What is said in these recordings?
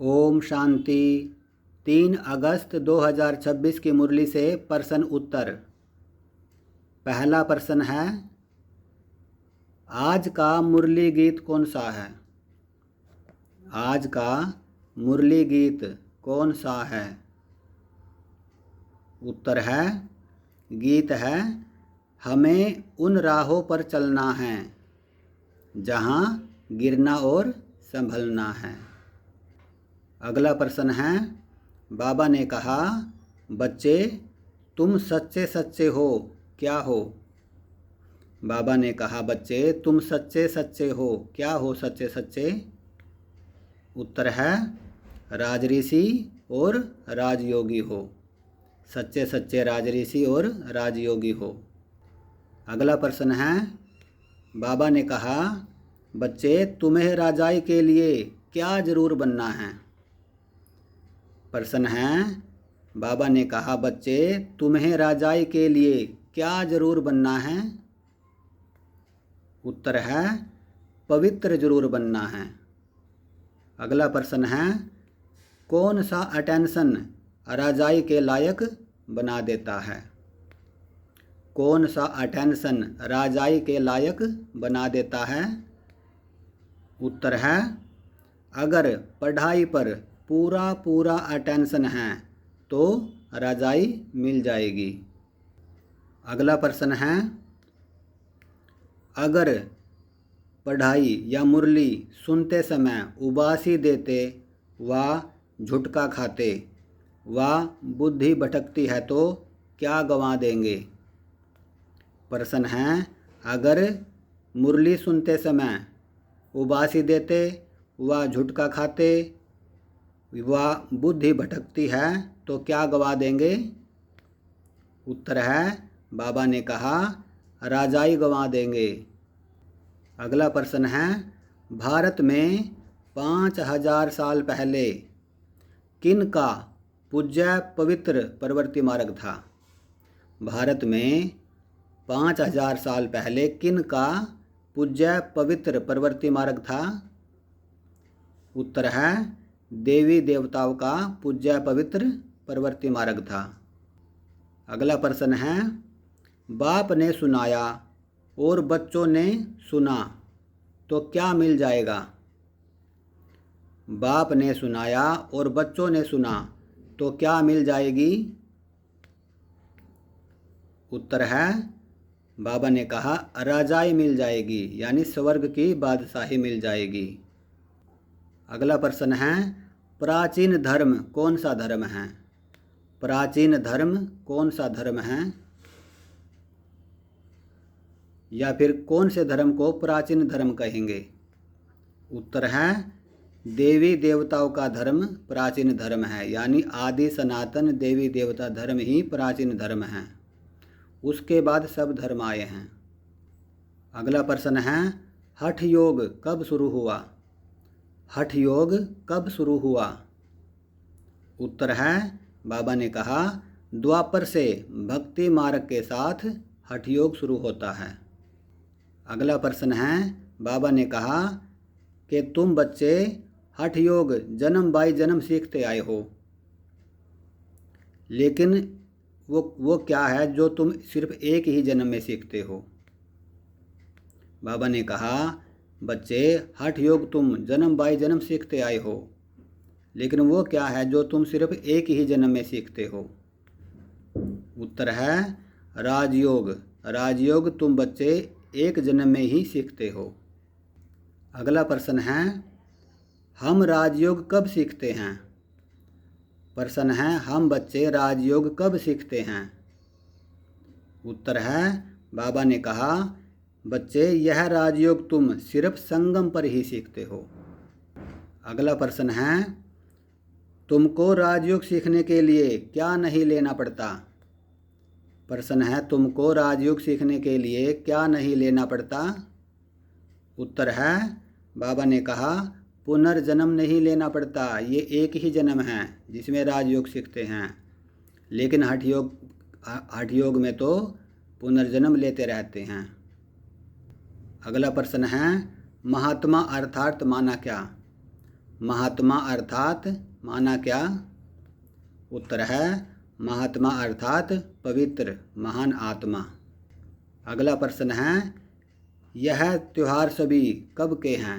ओम शांति। 3 अगस्त 2026 की मुरली से प्रश्न उत्तर। पहला प्रश्न है, आज का मुरली गीत कौन सा है? आज का मुरली गीत कौन सा है? उत्तर है, गीत है, हमें उन राहों पर चलना है जहाँ गिरना और संभलना है। अगला प्रश्न है, बाबा ने कहा, बच्चे तुम सच्चे सच्चे हो, क्या हो? बाबा ने कहा, बच्चे तुम सच्चे सच्चे हो, क्या हो सच्चे सच्चे? उत्तर है, राजऋषि और राजयोगी हो। सच्चे सच्चे राजऋषि और राजयोगी हो। अगला प्रश्न है, बाबा ने कहा, बच्चे तुम्हें राजाई के लिए क्या जरूर बनना है? प्रश्न है, बाबा ने कहा, बच्चे तुम्हें राजाई के लिए क्या जरूर बनना है? उत्तर है, पवित्र जरूर बनना है। अगला प्रश्न है, कौन सा अटेंशन राजाई के लायक बना देता है? कौन सा अटेंशन राजाई के लायक बना देता है? उत्तर है, अगर पढ़ाई पर पूरा अटेंशन है तो राजाई मिल जाएगी। अगला प्रश्न है, अगर पढ़ाई या मुरली सुनते समय उबासी देते व झुटका खाते व बुद्धि भटकती है तो क्या गंवा देंगे? प्रश्न है, अगर मुरली सुनते समय उबासी देते व झुटका खाते व बुद्धि भटकती है तो क्या गंवा देंगे? उत्तर है, बाबा ने कहा, राजाई गंवा देंगे। अगला प्रश्न है, भारत में 5000 साल पहले किन का पूज्य पवित्र प्रवृत्ति मार्ग था? भारत में 5000 साल पहले किन का पूज्य पवित्र प्रवृत्ति मार्ग था? उत्तर है, देवी देवताओं का पूज्य पवित्र प्रवृत्ति मार्ग था। अगला प्रश्न है, बाप ने सुनाया और बच्चों ने सुना तो क्या मिल जाएगा? बाप ने सुनाया और बच्चों ने सुना तो क्या मिल जाएगी? उत्तर है, बाबा ने कहा, राजाई मिल जाएगी, यानी स्वर्ग की बादशाही मिल जाएगी। अगला प्रश्न है, प्राचीन धर्म कौन सा धर्म है? प्राचीन धर्म कौन सा धर्म है? या फिर कौन से धर्म को प्राचीन धर्म कहेंगे? उत्तर है, देवी देवताओं का धर्म प्राचीन धर्म है, यानी आदि सनातन देवी देवता धर्म ही प्राचीन धर्म है। उसके बाद सब धर्म आए हैं। अगला प्रश्न है, हठ योग कब शुरू हुआ? हठ योग कब शुरू हुआ? उत्तर है, बाबा ने कहा, द्वापर से भक्ति मार्ग के साथ हठ योग शुरू होता है। अगला प्रश्न है, बाबा ने कहा कि तुम बच्चे हठ योग जन्म बाई जन्म सीखते आए हो, लेकिन वो क्या है जो तुम सिर्फ एक ही जन्म में सीखते हो? बाबा ने कहा, बच्चे हठ योग तुम जन्म बाई जन्म सीखते आए हो, लेकिन वो क्या है जो तुम सिर्फ एक ही जन्म में सीखते हो? उत्तर है, राजयोग। राजयोग तुम बच्चे एक जन्म में ही सीखते हो। अगला प्रश्न है, हम राजयोग कब सीखते हैं? प्रश्न है, हम बच्चे राजयोग कब सीखते हैं? उत्तर है, बाबा ने कहा, बच्चे यह राजयोग तुम सिर्फ संगम पर ही सीखते हो। अगला प्रश्न है, तुमको राजयोग सीखने के लिए क्या नहीं लेना पड़ता? प्रश्न है, तुमको राजयोग सीखने के लिए क्या नहीं लेना पड़ता? उत्तर है, बाबा ने कहा, पुनर्जन्म नहीं लेना पड़ता, ये एक ही जन्म है जिसमें राजयोग सीखते हैं, लेकिन हठ योग में तो पुनर्जन्म लेते रहते हैं। अगला प्रश्न है, महात्मा अर्थात माना क्या? महात्मा अर्थात माना क्या? उत्तर है महात्मा अर्थात पवित्र महान आत्मा। अगला प्रश्न है यह त्योहार सभी कब के हैं?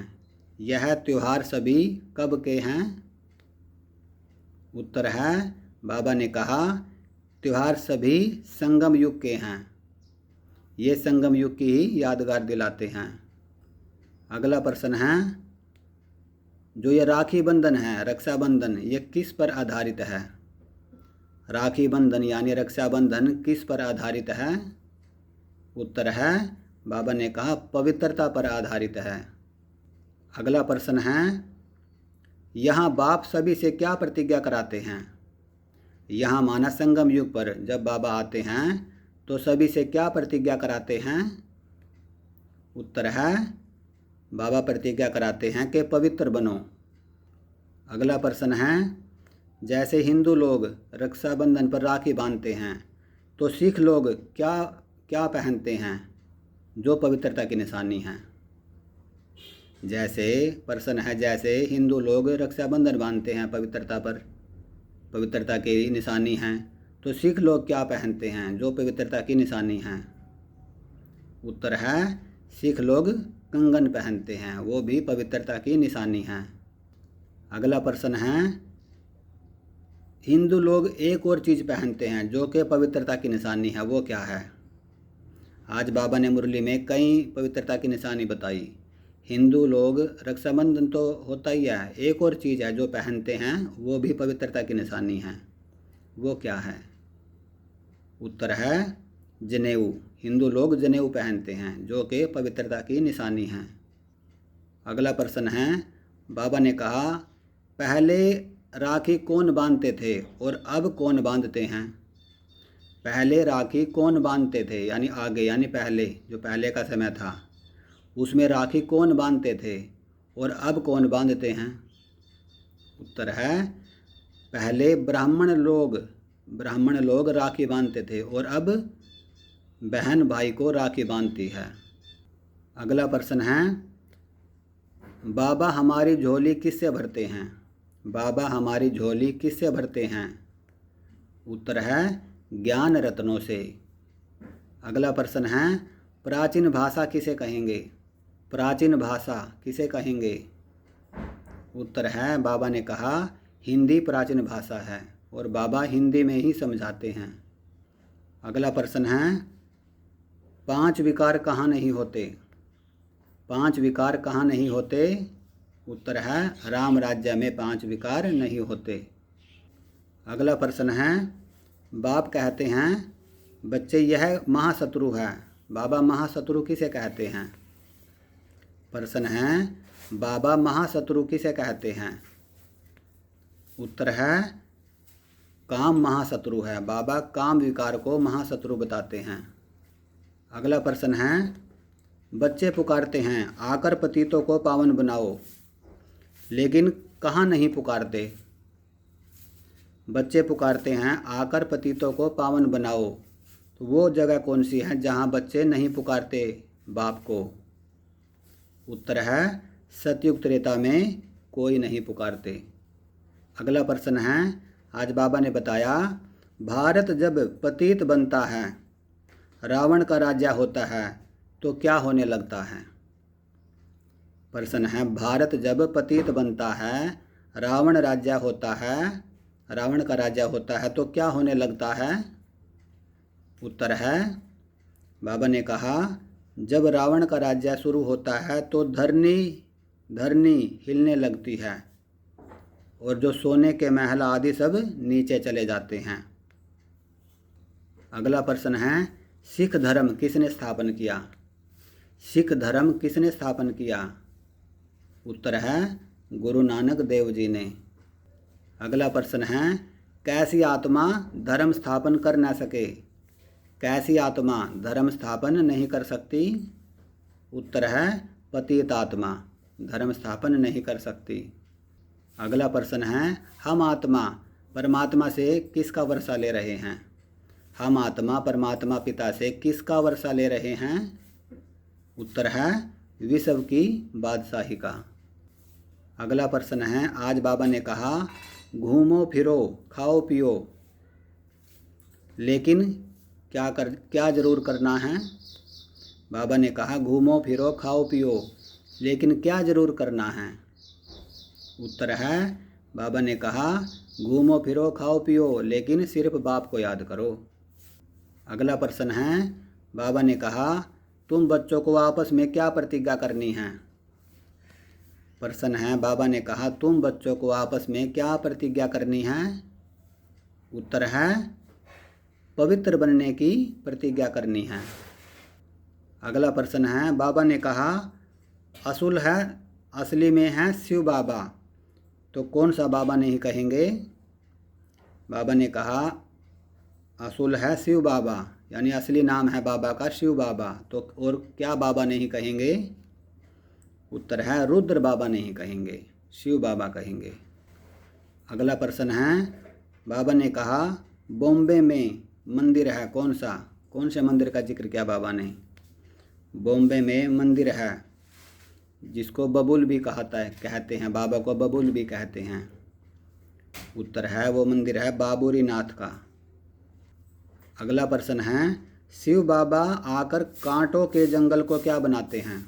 यह त्योहार सभी कब के हैं? उत्तर है बाबा ने कहा त्योहार सभी संगम युग के हैं। ये संगम युग की ही यादगार दिलाते हैं। अगला प्रश्न है जो ये राखी बंधन है, रक्षाबंधन, ये किस पर आधारित है? राखी बंधन यानी रक्षाबंधन किस पर आधारित है? उत्तर है बाबा ने कहा पवित्रता पर आधारित है। अगला प्रश्न है यहाँ बाप सभी से क्या प्रतिज्ञा कराते हैं? यहाँ माना संगम युग पर जब बाबा आते हैं तो सभी से क्या प्रतिज्ञा कराते हैं? उत्तर है बाबा प्रतिज्ञा कराते हैं कि पवित्र बनो। अगला प्रश्न है जैसे हिंदू लोग रक्षाबंधन पर राखी बांधते हैं तो सिख लोग क्या क्या पहनते हैं जो पवित्रता की निशानी है? जैसे प्रश्न है जैसे हिंदू लोग रक्षाबंधन बांधते हैं पवित्रता पर, पवित्रता की निशानी है, तो सिख लोग क्या पहनते हैं जो पवित्रता की निशानी है? उत्तर है सिख लोग कंगन पहनते हैं, वो भी पवित्रता की निशानी है। अगला प्रश्न है हिंदू लोग एक और चीज़ पहनते हैं जो कि पवित्रता की निशानी है, वो क्या है? आज बाबा ने मुरली में कई पवित्रता की निशानी बताई। हिंदू लोग रक्षाबंधन तो होता ही है, एक और चीज़ है जो पहनते हैं वो भी पवित्रता की निशानी है, वो क्या है? उत्तर है जनेऊ। हिंदू लोग जनेऊ पहनते हैं जो कि पवित्रता की निशानी है। अगला प्रश्न है बाबा ने कहा पहले राखी कौन बांधते थे और अब कौन बांधते हैं? पहले राखी कौन बांधते थे यानी आगे यानी पहले, जो पहले का समय था उसमें राखी कौन बांधते थे और अब कौन बांधते हैं? उत्तर है पहले ब्राह्मण लोग राखी बांधते थे और अब बहन भाई को राखी बांधती है। अगला प्रश्न है बाबा हमारी झोली किससे भरते हैं? बाबा हमारी झोली किससे भरते हैं? उत्तर है ज्ञान रत्नों से। अगला प्रश्न है प्राचीन भाषा किसे कहेंगे? प्राचीन भाषा किसे कहेंगे? उत्तर है बाबा ने कहा हिंदी प्राचीन भाषा है और बाबा हिंदी में ही समझाते हैं। अगला प्रश्न है 5 विकार कहाँ नहीं होते? 5 विकार कहाँ नहीं होते? उत्तर है राम राज्य में 5 विकार नहीं होते। अगला प्रश्न है बाप कहते हैं बच्चे यह महाशत्रु है, बाबा महाशत्रु किसे कहते हैं? प्रश्न है बाबा महाशत्रु किसे कहते हैं? उत्तर है काम महाशत्रु है, बाबा काम विकार को महाशत्रु बताते हैं। अगला प्रश्न है बच्चे पुकारते हैं आकर पतितों को पावन बनाओ, लेकिन कहाँ नहीं पुकारते? बच्चे पुकारते हैं आकर पतितों को पावन बनाओ, तो वो जगह कौन सी है जहाँ बच्चे नहीं पुकारते बाप को? उत्तर है सतयुग त्रेता में कोई नहीं पुकारते। अगला प्रश्न है आज बाबा ने बताया भारत जब पतित बनता है, रावण का राज्य होता है, तो क्या होने लगता है? प्रश्न है भारत जब पतित बनता है, रावण राज्य होता है, रावण का राज्य होता है, तो क्या होने लगता है? उत्तर है बाबा ने कहा जब रावण का राज्य शुरू होता है तो धरनी हिलने लगती है और जो सोने के महल आदि सब नीचे चले जाते हैं। अगला प्रश्न है सिख धर्म किसने स्थापन किया? सिख धर्म किसने स्थापन किया? उत्तर है गुरु नानक देव जी ने। अगला प्रश्न है कैसी आत्मा धर्म स्थापन कर ना सके? कैसी आत्मा धर्म स्थापन नहीं कर सकती? उत्तर है पतित आत्मा धर्म स्थापन नहीं कर सकती। अगला प्रश्न है हम आत्मा परमात्मा से किसका वर्षा ले रहे हैं? हम आत्मा परमात्मा पिता से किसका वर्षा ले रहे हैं? उत्तर है विश्व की बादशाही का। अगला प्रश्न है, आज बाबा ने कहा घूमो फिरो खाओ पियो, लेकिन क्या ज़रूर करना है। बाबा ने कहा घूमो फिरो खाओ पियो, लेकिन क्या ज़रूर करना है। उत्तर है, बाबा ने कहा घूमो फिरो खाओ पियो, लेकिन सिर्फ बाप को याद करो। अगला प्रश्न है, बाबा ने कहा तुम बच्चों को आपस में क्या प्रतिज्ञा करनी है। प्रश्न है, बाबा ने कहा तुम बच्चों को आपस में क्या प्रतिज्ञा करनी है। उत्तर है, पवित्र बनने की प्रतिज्ञा करनी है। अगला प्रश्न है, बाबा ने कहा असुल है असली में है शिव बाबा, तो कौन सा बाबा नहीं कहेंगे। बाबा ने कहा असुल है शिव बाबा, यानी असली नाम है बाबा का शिव बाबा, तो और क्या बाबा नहीं कहेंगे। उत्तर है, रुद्र बाबा नहीं कहेंगे, शिव बाबा कहेंगे। अगला प्रश्न है, बाबा ने कहा बॉम्बे में मंदिर है कौन सा, कौन से मंदिर का जिक्र किया बाबा ने। बॉम्बे में मंदिर है जिसको बबुल भी कहते हैं, बाबा को बबुल भी कहते हैं। उत्तर है, वो मंदिर है बाबूरी नाथ का। अगला प्रश्न है, शिव बाबा आकर कांटों के जंगल को क्या बनाते हैं।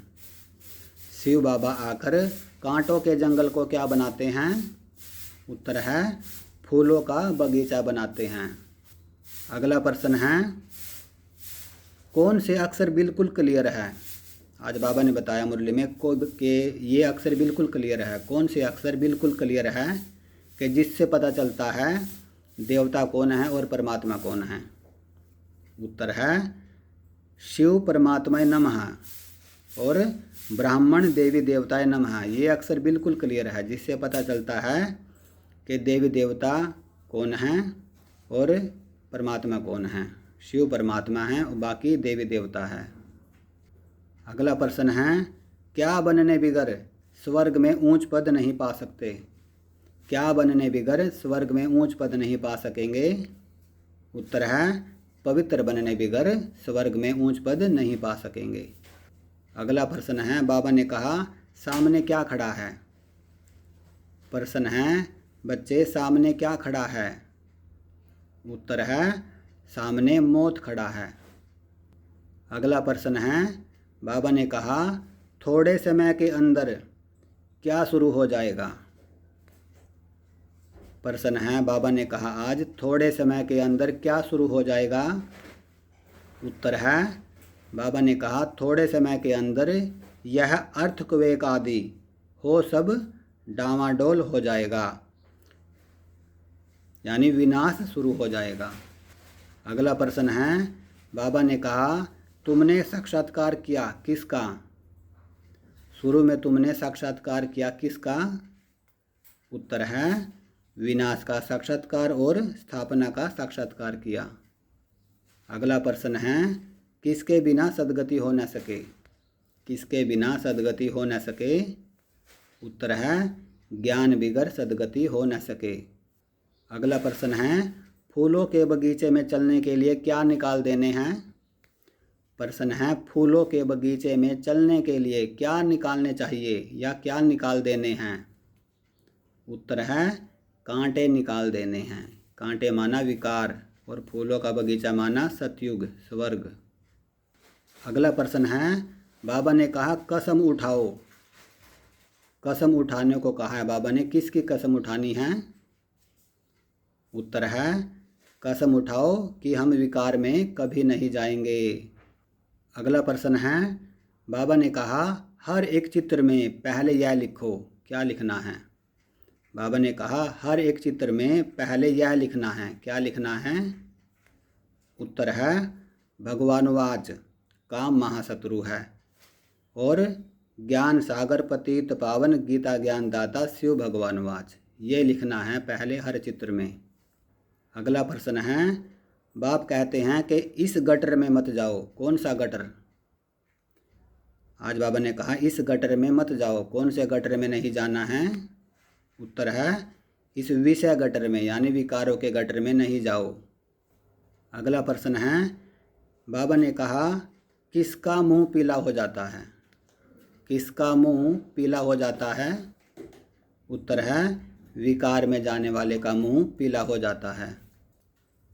शिव बाबा आकर कांटों के जंगल को क्या बनाते हैं। उत्तर है, फूलों का बगीचा बनाते हैं। अगला प्रश्न है, कौन से अक्षर बिल्कुल क्लियर है। आज बाबा ने बताया मुरली में कि ये अक्षर बिल्कुल क्लियर है। कौन से अक्षर बिल्कुल क्लियर है कि जिससे पता चलता है देवता कौन है और परमात्मा कौन है। उत्तर है, शिव परमात्माय नमः और ब्राह्मण देवी देवताय नमः। ये अक्षर बिल्कुल क्लियर है, जिससे पता चलता है कि देवी देवता कौन हैं और परमात्मा कौन है। शिव परमात्मा है और बाकी देवी देवता है। अगला प्रश्न है, क्या बनने बिगर स्वर्ग में ऊंच पद नहीं पा सकते। क्या बनने बिगर स्वर्ग में ऊंच पद नहीं पा सकेंगे। उत्तर है, पवित्र बनने बिगर स्वर्ग में ऊंच पद नहीं पा सकेंगे। अगला प्रश्न है, बाबा ने कहा सामने क्या खड़ा है। प्रश्न है, बच्चे सामने क्या खड़ा है। उत्तर है, सामने मौत खड़ा है। अगला प्रश्न है, बाबा ने कहा थोड़े समय के अंदर क्या शुरू हो जाएगा। प्रश्न है, बाबा ने कहा आज थोड़े समय के अंदर क्या शुरू हो जाएगा। उत्तर है, बाबा ने कहा थोड़े समय के अंदर यह अर्थक्वेक आदि हो सब डामाडोल हो जाएगा, यानी विनाश शुरू हो जाएगा। अगला प्रश्न है, बाबा ने कहा तुमने साक्षात्कार किया किसका। शुरू में तुमने साक्षात्कार किया किसका। उत्तर है, विनाश का साक्षात्कार और स्थापना का साक्षात्कार किया। अगला प्रश्न है, किसके बिना सद्गति हो न सके। किसके बिना सद्गति हो न सके। उत्तर है, ज्ञान बिगर सद्गति हो न सके। अगला प्रश्न है, फूलों के बगीचे में चलने के लिए क्या निकाल देने हैं। प्रश्न है, फूलों के बगीचे में चलने के लिए क्या निकालने चाहिए या क्या निकाल देने हैं। उत्तर है, कांटे निकाल देने हैं। कांटे माना विकार और फूलों का बगीचा माना सतयुग स्वर्ग। अगला प्रश्न है, बाबा ने कहा कसम उठाओ। कसम उठाने को कहा है बाबा ने, किसकी कसम उठानी है। उत्तर है, कसम उठाओ कि हम विकार में कभी नहीं जाएंगे। अगला प्रश्न है, बाबा ने कहा हर एक चित्र में पहले यह लिखो। क्या लिखना है। बाबा ने कहा हर एक चित्र में पहले यह लिखना है। क्या लिखना है। उत्तर है, भगवानवाच काम महाशत्रु है और ज्ञान सागर पतित पावन गीता ज्ञान दाता शिव भगवानवाच, ये लिखना है पहले हर चित्र में। अगला प्रश्न है, बाप कहते हैं कि इस गटर में मत जाओ। कौन सा गटर। आज बाबा ने कहा इस गटर में मत जाओ। कौन से गटर में नहीं जाना है। उत्तर है, इस विषय गटर में, यानी विकारों के गटर में नहीं जाओ। अगला प्रश्न है, बाबा ने कहा किसका मुंह पीला हो जाता है। किसका मुंह पीला हो जाता है। उत्तर है विकार में जाने वाले का मुंह पीला हो जाता है।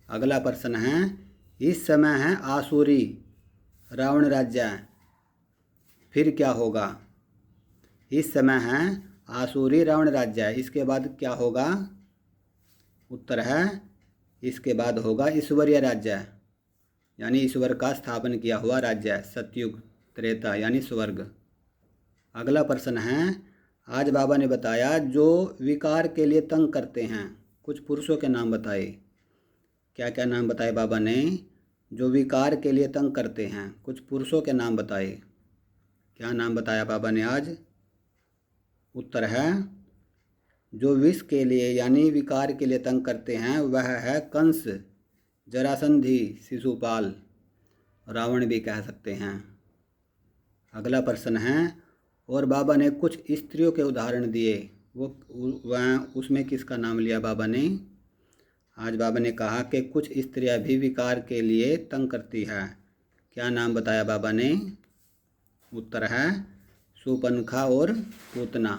अगला प्रश्न है, इस समय है आसुरी रावण राज्य, फिर क्या होगा? इस समय है आसुरी रावण राज्य, इसके बाद क्या होगा? उत्तर है इसके बाद होगा ईश्वरीय राज्य, यानी ईश्वर का स्थापन किया हुआ राज्य, सतयुग त्रेता यानी स्वर्ग। अगला प्रश्न है, आज बाबा ने बताया जो विकार के लिए तंग करते हैं, कुछ पुरुषों के नाम बताए। क्या क्या नाम बताए बाबा ने? जो विकार के लिए तंग करते हैं, कुछ पुरुषों के नाम बताए। क्या नाम बताया बाबा ने आज? उत्तर है जो विष के लिए यानी विकार के लिए तंग करते हैं वह है कंस, जरासंधि, शिशुपाल, रावण भी कह सकते हैं। अगला प्रश्न है, और बाबा ने कुछ स्त्रियों के उदाहरण दिए, वह उसमें किसका नाम लिया बाबा ने? आज बाबा ने कहा कि कुछ स्त्रियां भी विकार के लिए तंग करती है। क्या नाम बताया बाबा ने? उत्तर है शूर्पणखा और पूतना।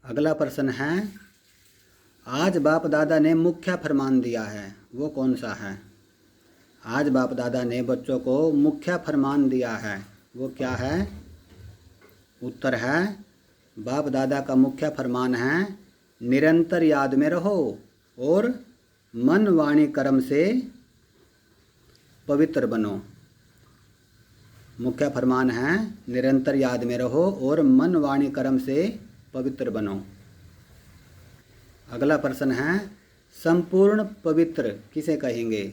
अगला प्रश्न है, आज बाप दादा ने मुख्य फरमान दिया है, वो कौन सा है? आज बाप दादा ने बच्चों को मुख्य फरमान दिया है, वो क्या है? उत्तर है बाप दादा का मुख्य फरमान है निरंतर याद में रहो और मन वाणी कर्म से पवित्र बनो। मुख्य फरमान है निरंतर याद में रहो और मन वाणी कर्म से पवित्र बनो। अगला प्रश्न है, संपूर्ण पवित्र किसे कहेंगे?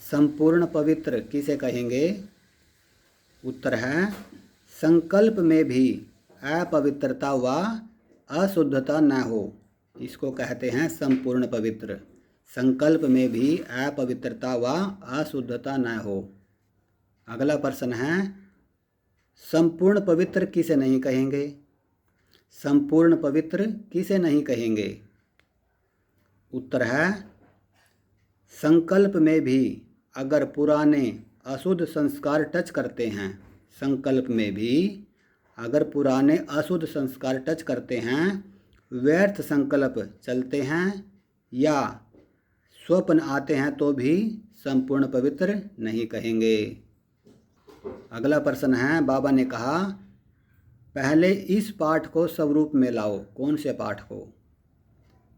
संपूर्ण पवित्र किसे कहेंगे? उत्तर है संकल्प में भी अपवित्रता व अशुद्धता न हो, इसको कहते हैं संपूर्ण पवित्र। संकल्प में भी अपवित्रता व अशुद्धता न हो। अगला प्रश्न है, संपूर्ण पवित्र किसे नहीं कहेंगे? संपूर्ण पवित्र किसे नहीं कहेंगे? उत्तर है संकल्प में भी अगर पुराने अशुद्ध संस्कार टच करते हैं, संकल्प में भी अगर पुराने अशुद्ध संस्कार टच करते हैं, व्यर्थ संकल्प चलते हैं या स्वप्न आते हैं तो भी संपूर्ण पवित्र नहीं कहेंगे। अगला प्रश्न है, बाबा ने कहा पहले इस पाठ को स्वरूप में लाओ, कौन से पाठ को?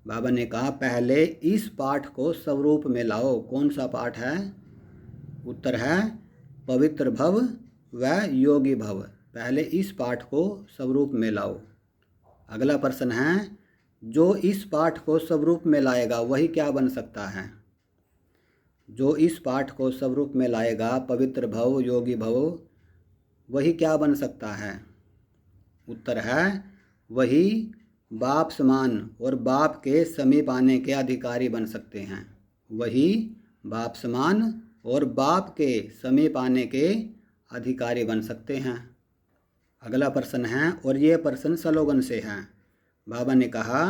बाबा ने कहा पहले इस पाठ को स्वरूप में लाओ, कौन सा पाठ है? उत्तर है पवित्र भव व योगी भव, पहले इस पाठ को स्वरूप में लाओ। अगला प्रश्न है, जो इस पाठ को स्वरूप में लाएगा वही क्या बन सकता है? जो इस पाठ को स्वरूप में लाएगा, पवित्र भव योगी भव, वही क्या बन सकता है? उत्तर है वही बाप समान और बाप के समीप आने के अधिकारी बन सकते हैं। वही बाप समान और बाप के समीप आने के अधिकारी बन सकते हैं। अगला प्रश्न है, और ये प्रश्न स्लोगन से है। बाबा ने कहा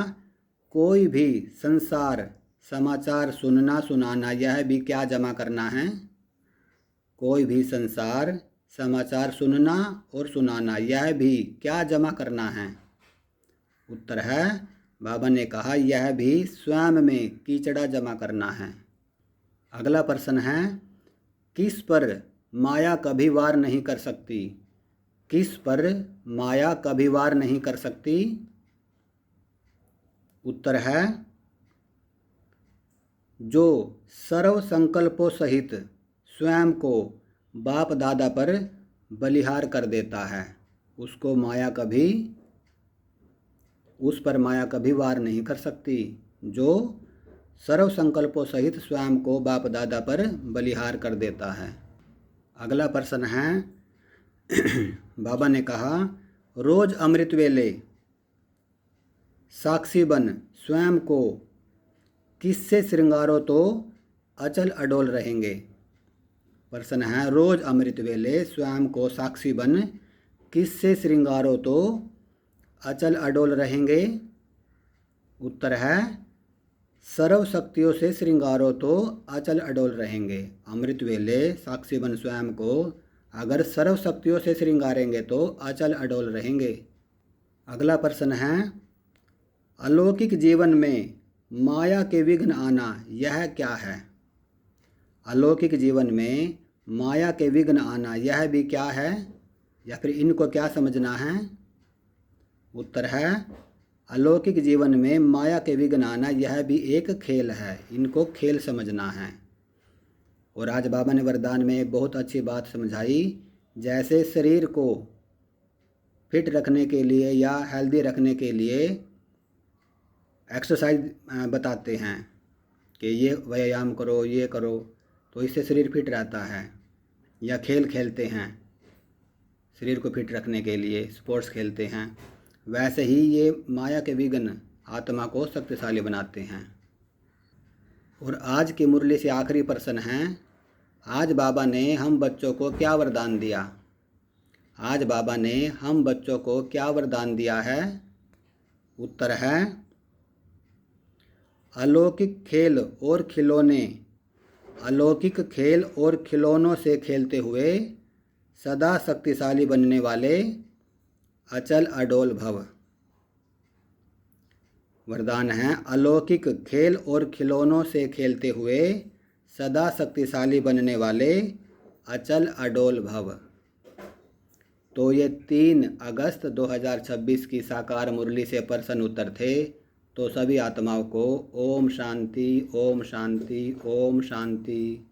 कोई भी संसार समाचार सुनना सुनाना यह भी क्या जमा करना है? कोई भी संसार समाचार सुनना और सुनाना यह भी क्या जमा करना है? उत्तर है बाबा ने कहा यह भी स्वयं में कीचड़ा जमा करना है। अगला प्रश्न है, किस पर माया कभी वार नहीं कर सकती? किस पर माया कभी वार नहीं कर सकती? उत्तर है जो सर्व संकल्पों सहित स्वयं को बाप दादा पर बलिहार कर देता है, उसको माया कभी उस पर माया कभी वार नहीं कर सकती। जो सर्व संकल्पों सहित स्वयं को बाप दादा पर बलिहार कर देता है। अगला प्रश्न है, बाबा ने कहा रोज अमृत वेले साक्षी बन स्वयं को किससे श्रृंगारो तो अचल अडोल रहेंगे? प्रश्न है, रोज अमृत वेले स्वयं को साक्षी बन किससे श्रृंगारो तो अचल अडोल रहेंगे? उत्तर है सर्व शक्तियों से श्रृंगारो तो अचल अडोल रहेंगे। अमृत वेले साक्षी बन स्वयं को अगर सर्व शक्तियों से श्रृंगारेंगे तो अचल अडोल रहेंगे। अगला प्रश्न है, अलौकिक जीवन में माया के विघ्न आना यह क्या है? अलौकिक जीवन में माया के विघ्न आना यह भी क्या है, या फिर इनको क्या समझना है? उत्तर है अलौकिक जीवन में माया के विघ्न आना यह भी एक खेल है, इनको खेल समझना है। और आज बाबा ने वरदान में बहुत अच्छी बात समझाई, जैसे शरीर को फिट रखने के लिए या हेल्दी रखने के लिए एक्सरसाइज बताते हैं कि ये व्यायाम करो, ये करो, तो इससे शरीर फिट रहता है। या खेल खेलते हैं शरीर को फिट रखने के लिए, स्पोर्ट्स खेलते हैं, वैसे ही ये माया के विघ्न आत्मा को शक्तिशाली बनाते हैं। और आज की मुरली से आखिरी प्रश्न है, आज बाबा ने हम बच्चों को क्या वरदान दिया? आज बाबा ने हम बच्चों को क्या वरदान दिया है? उत्तर है अलौकिक खेल और खिलौने, अलौकिक खेल और खिलौनों से खेलते हुए सदा शक्तिशाली बनने वाले अचल अडोल भव। वरदान है अलौकिक खेल और खिलौनों से खेलते हुए सदा शक्तिशाली बनने वाले अचल अडोल भव। तो ये 3 अगस्त 2026 की साकार मुरली से प्रश्न उत्तर थे। तो सभी आत्माओं को ओम शांति, ओम शांति, ओम शांति।